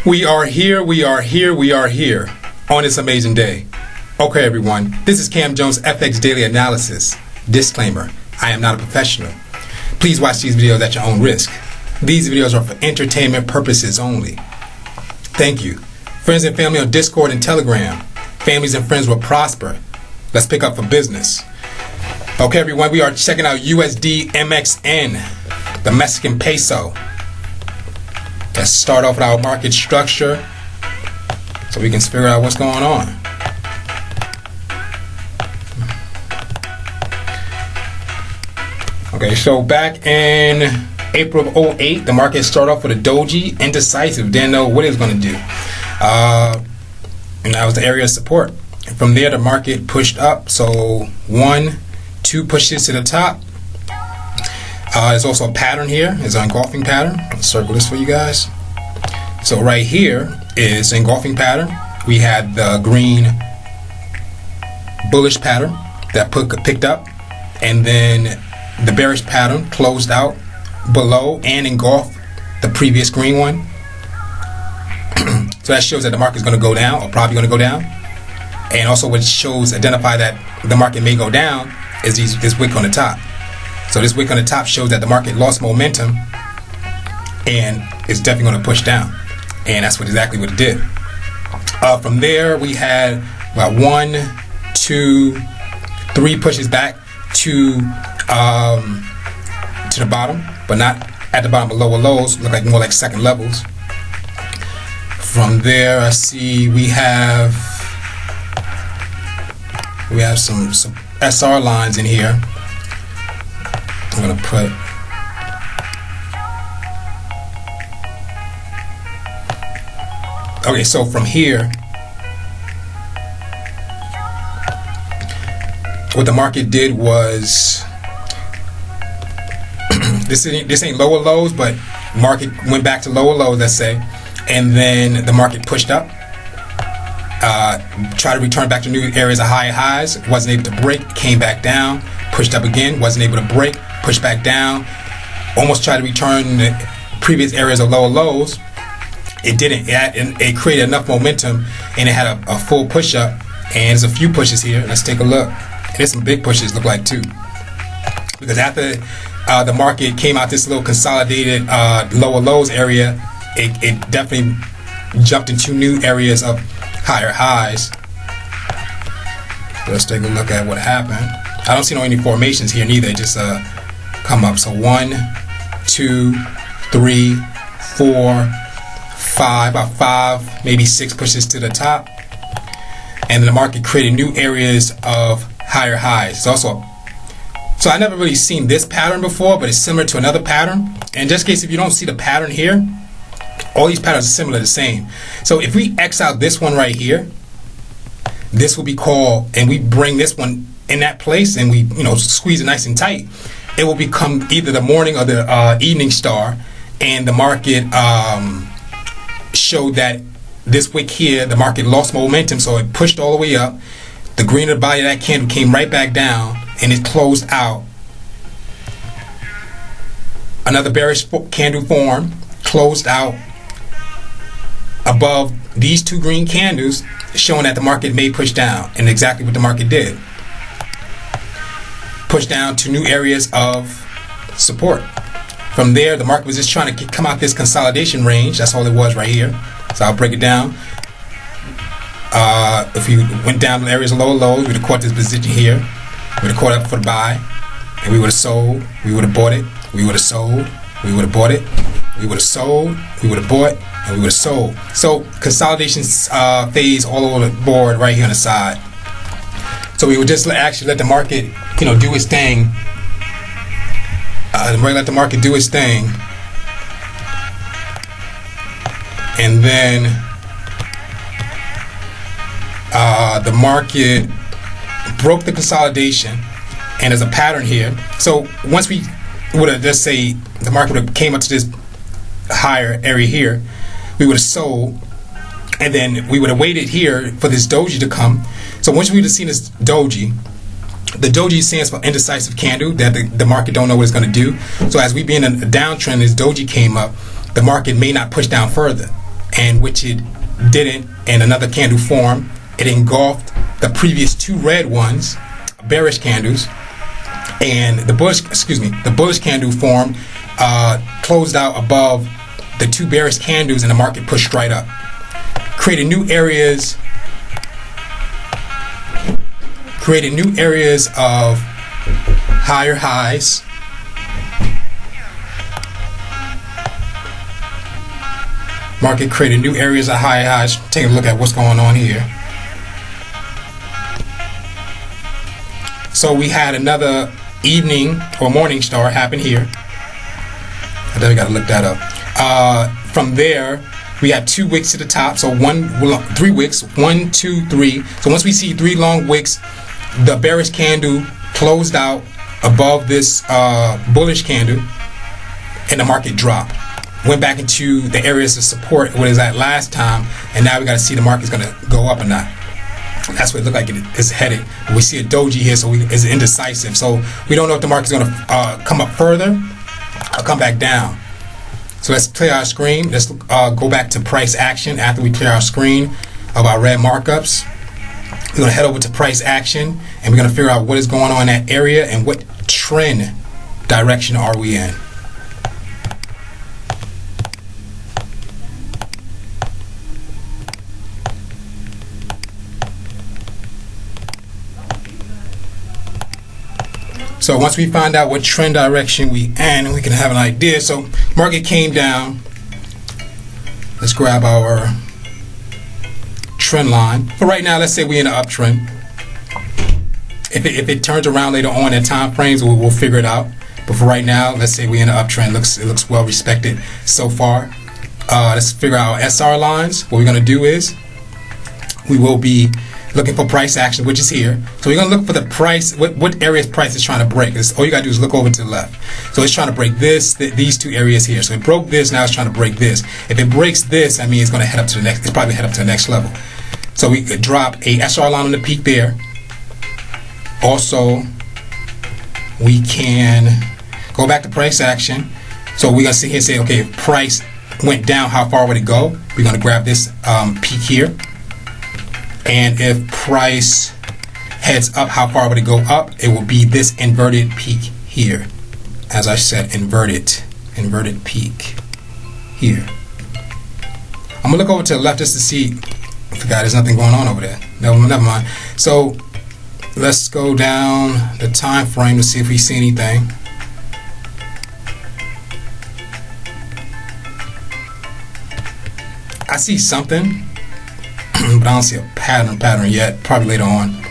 We are here on this amazing day. Okay, everyone, this is Cam Jones FX Daily Analysis. Disclaimer, I am not a professional. Please watch these videos at your own risk. These videos are for entertainment purposes only. Thank you. Friends and family on Discord and Telegram. Families and friends will prosper. Let's pick up for business. Okay, everyone, we are checking out USD MXN, the Mexican peso. Let's start off with our market structure so we can figure out what's going on. Okay, so back in April of 2008, the market started off with a doji, indecisive, didn't know what it was going to do. And that was the area of support. And from there, the market pushed up. So 1, 2 pushes to the top. There's also a pattern here. It's an engulfing pattern. I'll circle this for you guys. So right here is an engulfing pattern. We had the green bullish pattern that picked up, and then the bearish pattern closed out below and engulfed the previous green one. So that shows that the market is going to go down, or probably going to go down. And also what shows, identify that the market may go down, is this wick on the top. So this wick on the top shows that the market lost momentum and it's definitely going to push down. And that's exactly what it did. From there, we had about 1, 2, 3 pushes back to the bottom, but not at the bottom of lower lows. Look like more like second levels. From there, I see we have some SR lines in here. I'm gonna put okay. So from here, what the market did was this ain't lower lows, but market went back to lower lows, let's say, and then the market pushed up. Try to return back to new areas of high highs, wasn't able to break, came back down, pushed up again, wasn't able to break, pushed back down, almost tried to return the previous areas of lower lows. It didn't. It created enough momentum, and it had a full push up, and there's a few pushes here. Let's take a look. There's some big pushes, look like too, because after the market came out this little consolidated lower lows area, it definitely jumped into new areas of higher highs. Let's take a look at what happened. I don't see any formations here neither. It just come up. So 1, 2, 3, 4, 5, about 5, maybe 6 pushes to the top, and the market created new areas of higher highs. It's also, so I never really seen this pattern before, but it's similar to another pattern. And just in case if you don't see the pattern here, all these patterns are similar, the same. So if we X out this one right here, this will be called, and we bring this one in that place, and we squeeze it nice and tight, it will become either the morning or the evening star. And the market showed that this wick here, the market lost momentum, so it pushed all the way up. The green of the body of that candle came right back down, and it closed out. Another bearish candle form, closed out above these 2 green candles, showing that the market may push down, and exactly what the market did. Push down to new areas of support. From there, the market was just trying to come out this consolidation range. That's all it was right here. So I'll break it down. If we went down to areas of lower lows, we would have caught this position here. We would have caught up for the buy, and we would have sold. We would have bought it. We would have sold. We would have bought it. We would have sold. We would have bought, and we would have sold. So consolidation phase all over the board right here on the side. So we would just actually let the market, do its thing. Let the market do its thing, and then the market broke the consolidation, and there's a pattern here. So once we would have, let's say the market would have came up to this higher area here, we would have sold, and then we would have waited here for this doji to come. So once we would have seen this doji, the doji stands for indecisive candle, that the market don't know what it's going to do. So as we be in a downtrend, this doji came up, the market may not push down further, and which it didn't, and another candle formed. It engulfed the previous two red ones, bearish candles, and the bullish candle formed, closed out above the two bearish candles, and the market pushed right up, creating new areas of higher highs. Market created new areas of higher highs. Take a look at what's going on here. So we had another evening or morning star happen here. I definitely got to look that up. From there, we had 2 wicks to the top. So 3 wicks, 1, 2, 3. So once we see 3 long wicks, the bearish candle closed out above this bullish candle, and the market dropped. Went back into the areas of support what is at last time, and now we got to see the market's going to go up or not. That's what it looked like it is headed. We see a doji here, so it's indecisive. So we don't know if the market's going to come up further or come back down. So let's clear our screen. Let's go back to price action after we clear our screen of our red markups. We're going to head over to price action, and we're going to figure out what is going on in that area and what trend direction are we in. So once we find out what trend direction we in, we can have an idea. So market came down. Let's grab our trend line. But right now, let's say we're in an uptrend. If it turns around later on in time frames, we'll figure it out. But for right now, let's say we're in an uptrend. It looks well respected so far. Let's figure out our SR lines. What we're going to do is we will be looking for price action, which is here. So we're going to look for the price, what areas price is trying to break. All you got to do is look over to the left. So it's trying to break these two areas here. So it broke this, now it's trying to break this. If it breaks this, I mean it's going to head up to the next, it's probably head up to the next level. So we could drop a SR line on the peak there. Also, we can go back to price action. So we're going to sit here and say, okay, if price went down, how far would it go? We're going to grab this peak here. And if price heads up, how far would it go up? It will be this inverted peak here. As I said, inverted peak here. I'm gonna look over to the left just to see. I forgot there's nothing going on over there. Never mind. So let's go down the time frame to see if we see anything. I see something, but I don't see a pattern yet. Probably later on.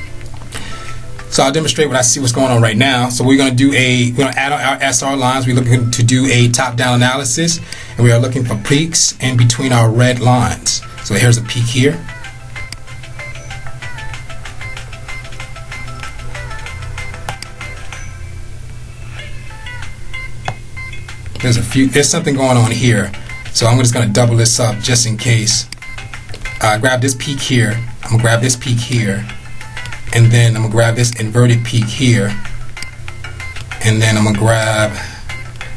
So I'll demonstrate what I see what's going on right now. So we're going to add our SR lines. We're looking to do a top-down analysis, and we are looking for peaks in between our red lines. So here's a peak here. There's something going on here. So I'm just going to double this up just in case. Grab this peak here. I'm going to grab this peak here. And then I'm going to grab this inverted peak here. And then I'm going to grab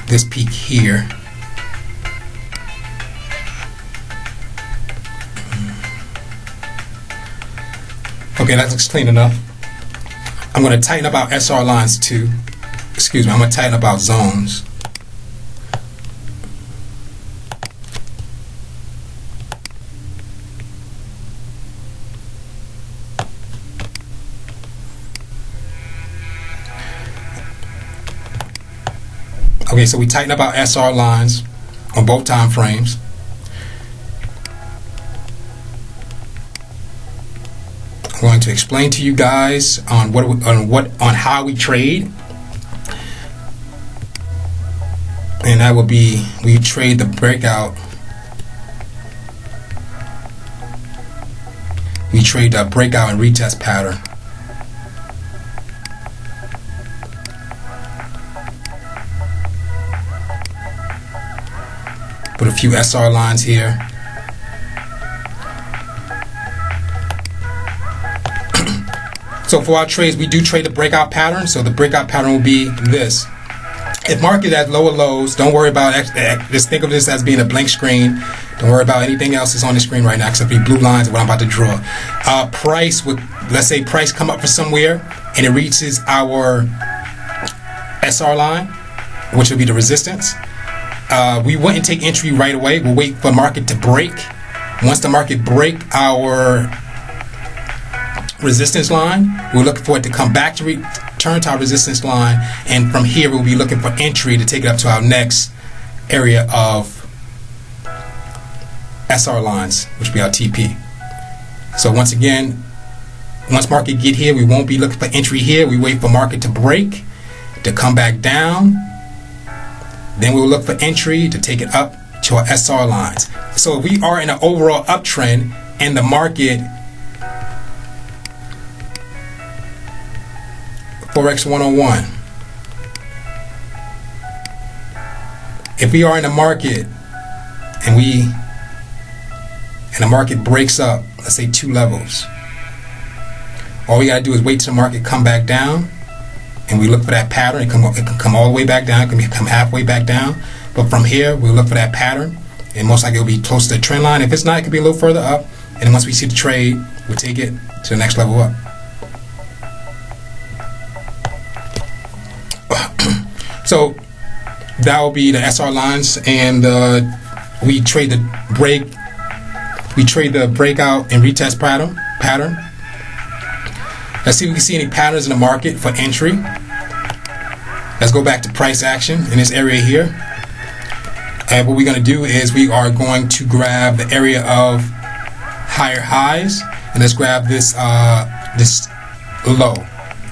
this peak here. Okay, that looks clean enough. I'm going to tighten up our SR lines too. Excuse me, I'm going to tighten up our zones. Okay, so we tighten up our SR lines on both time frames. I'm going to explain to you guys on how we trade, and that will be we trade the breakout. We trade the breakout and retest pattern. Put a few SR lines here. So for our trades, we do trade the breakout pattern. So the breakout pattern will be this. if market at lower lows, don't worry about just think of this as being a blank screen. Don't worry about anything else that's on the screen right now except the blue lines of what I'm about to draw. Price would, let's say price come up for somewhere and it reaches our SR line, which would be the resistance. We wouldn't take entry right away. We'll wait for market to break. Once the market break our resistance line, we'll look for it to come back to return to our resistance line, and from here we'll be looking for entry to take it up to our next area of SR lines, which will be our TP. So once again, once market get here, we won't be looking for entry here. We wait for market to break, to come back down. Then we'll look for entry to take it up to our SR lines. So if we are in an overall uptrend and the market, Forex 101, if we are in the market and the market breaks up, let's say 2 levels, all we gotta do is wait till the market come back down, and we look for that pattern. It can come all the way back down, it can come halfway back down, but from here we'll look for that pattern, and most likely it'll be close to the trend line. If it's not, it could be a little further up, and then once we see the trade, we'll take it to the next level up. So that will be the SR lines, and we trade the breakout and retest pattern. Let's see if we can see any patterns in the market for entry. Let's go back to price action in this area here. And what we're going to do is we are going to grab the area of higher highs, and let's grab this this low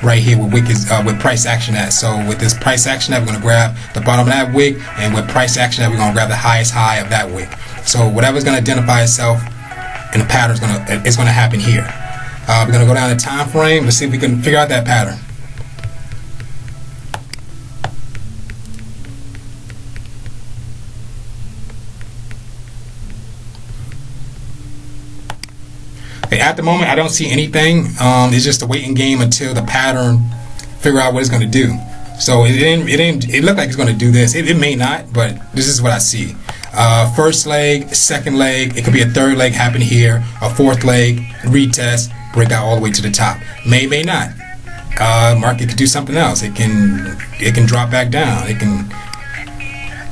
right here with price action at. So with this price action at, we're going to grab the bottom of that wick, and with price action at, we're going to grab the highest high of that wick. So whatever's going to identify itself in the pattern is going to happen here. We're going to go down the time frame. Let's see if we can figure out that pattern. Okay, at the moment, I don't see anything. It's just a waiting game until the pattern figure out what it's going to do. So it looked like it's going to do this. It may not, but this is what I see. First leg, second leg, it could be a third leg happen here, a fourth leg, retest, break out all the way to the top. May not. Market could do something else. It can drop back down.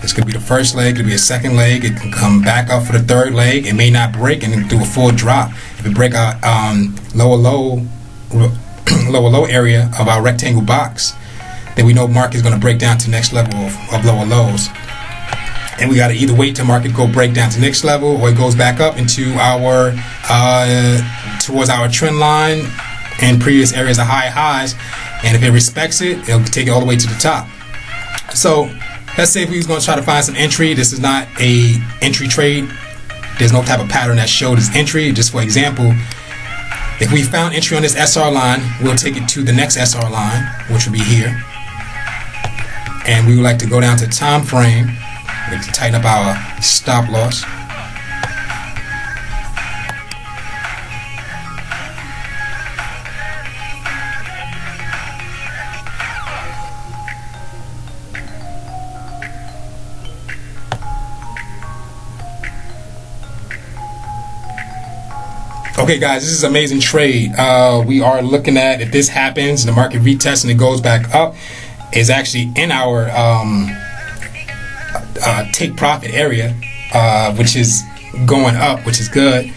This could be the first leg, it could be a second leg, it can come back up for the third leg, it may not break and do a full drop. If it break out lower low area of our rectangle box, then we know market is going to break down to the next level of lower lows. And we got to either wait till market go break down to the next level, or it goes back up into our towards our trend line and previous areas of high highs, and if it respects it, it'll take it all the way to the top. So let's say if we was going to try to find some entry. This is not a entry trade. There's no type of pattern that showed as entry. Just for example, if we found entry on this SR line, we'll take it to the next SR line, which will be here, and we would like to go down to time frame. We have to tighten up our stop loss. Okay guys, this is an amazing trade. We are looking at, if this happens, the market retests and it goes back up, is actually in our take profit area, which is going up, which is good.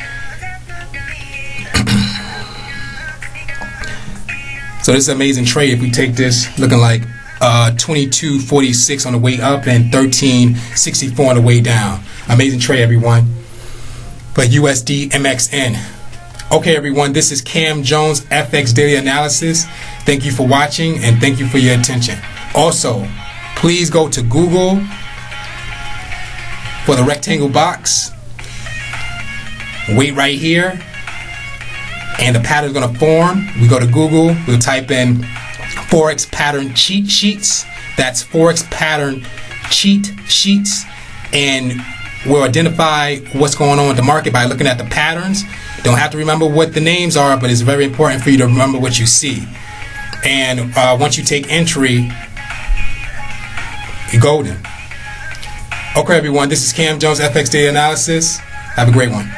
So this is an amazing trade. If we take this looking like 22.46 on the way up and 13.64 on the way down. Amazing trade, everyone. For USD MXN. Okay, everyone, this is Cam Jones, FX Daily Analysis. Thank you for watching and thank you for your attention. Also, please go to Google for the rectangle box. Wait right here, and the pattern is going to form. We go to Google, we'll type in Forex Pattern Cheat Sheets. That's Forex Pattern Cheat Sheets, and we'll identify what's going on with the market by looking at the patterns. Don't have to remember what the names are, but it's very important for you to remember what you see. And once you take entry, You're golden. Okay, everyone, this is Cam Jones, FX Data Analysis. Have a great one.